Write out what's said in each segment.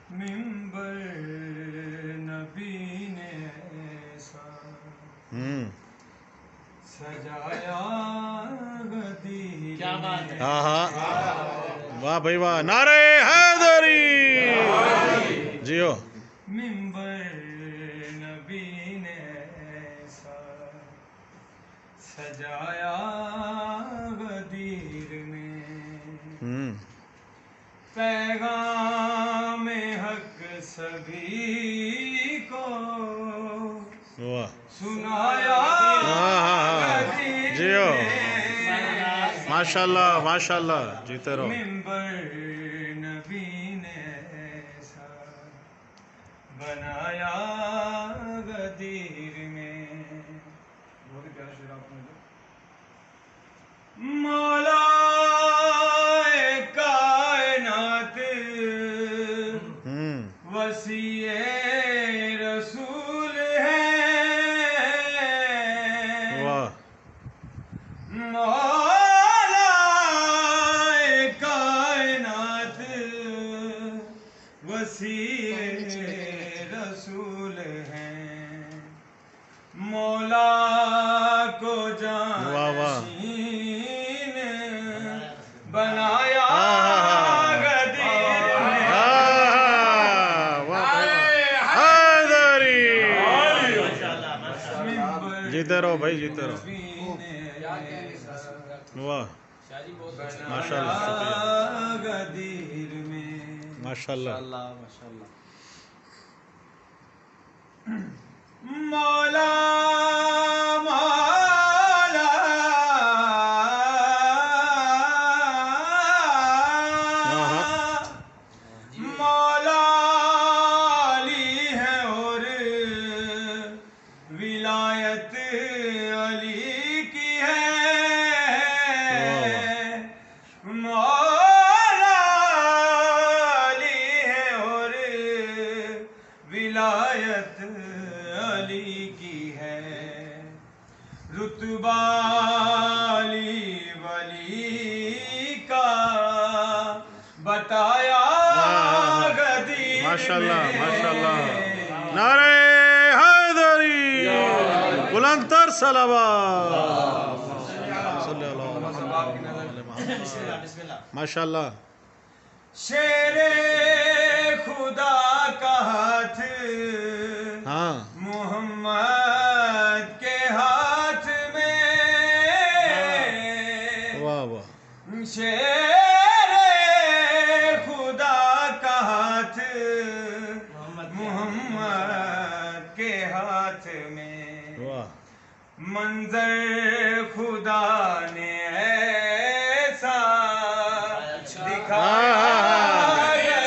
ممبر نبی نے ایسا سجایا غدیر کیا بات ہے. ہاں ہاں واہ بھائی واہ نعرہ حیدری جیو ممبر نبی نے ایسا سجایا غدیر میں پیغام حق سبھی کو واہ سنایا غدیر جیو میں ماشاء اللہ ماشاء اللہ جیتے رہو ممبر نبی نے ایسا بنایا غدیر میں بہت ہی پیارا شعر آپ نے مولا کائنات وسیع رسول ہے واہ مولا کائنات وسیع رسول ہیں مولا کو واہ واہ جانشین بنایا غدیر میں حیدری ممبر جیتے رہو بھائی جیتے رہو نبی نے واہ ماشاء اللہ شکریہ غدیر میں ماشاء اللہ مولا مولا مولا علی ہے اور ولایت علی کی ہے مولا علی ہے اور ولایت علی کی ہے رتبہ علی ولی کا بتایا غدیر ماشاء اللہ میں ماشاء اللہ نعرہ حیدری بلند تر صلوات صلی اللہ علیہ وسلم ماشاء اللہ شیر خدا کا ہاتھ ہاں محمد کے ہاتھ میں واہ واہ شیر خدا کا ہاتھ محمد کے ہاتھ میں واہ منظر خدا نے ایسا دکھایا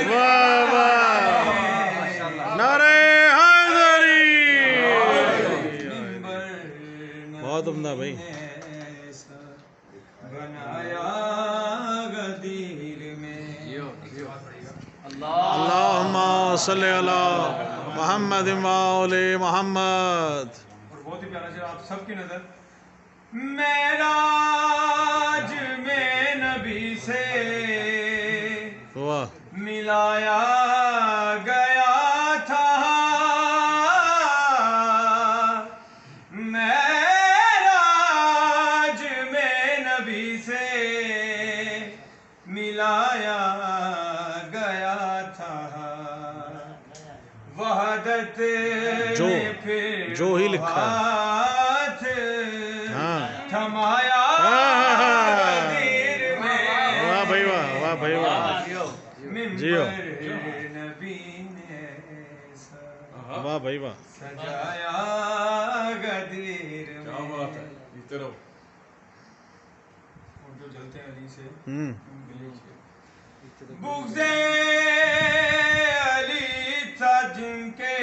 واہ واہ نعرہ حیدری بہت عمدہ بھائی بنایا غدیر میں اللہم صلی علی محمد وآل محمد اور بہت ہی پیارا شعر آپ سب کی نظر معراج میں نبی سے واہ ملایا گیا تھا معراج میں نبی سے ملایا گیا تھا وحدت نے پھر جو ہی لکھا ہاتھ تھمایا غدیر میں واہ بھائی واہ واہ بھائی واہ جیو ممبر نبی نے ایسا واہ بھائی واہ سجایا غدیر میں اور جو جلتے ہیں علی سے بغض علی تھا جن کے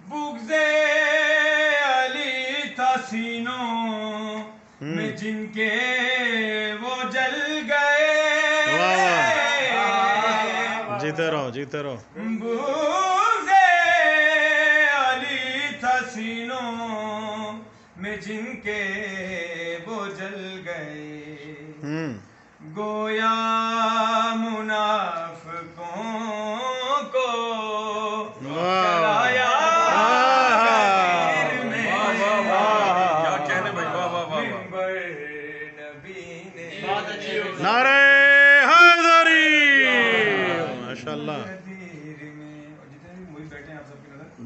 بغض علی تھا سینوں میں جن کے وہ جل گئے جیتے رہو جیتے رہو بغض علی تھا سینوں میں جن کے وہ جل گئے گویا منافق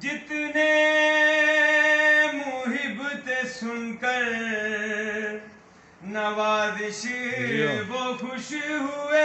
جتنے محب تھے سن کر نوازش وہ خوش ہوئے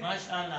ماشاءاللہ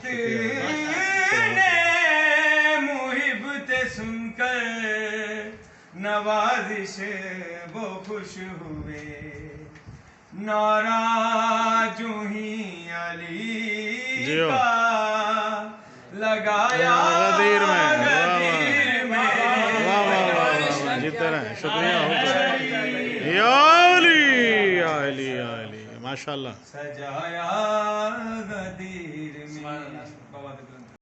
جتنے محب تھے سن کر نوازش وہ خوش ہوئے نعرہ جو ہی علی جیو کا لگایا غدیر میں غدیر میں واہ واہ واہ واہ جیتے رہیں شکریہ یا علی یا علی یا علی ماشاءاللہ سجایا غدیر میں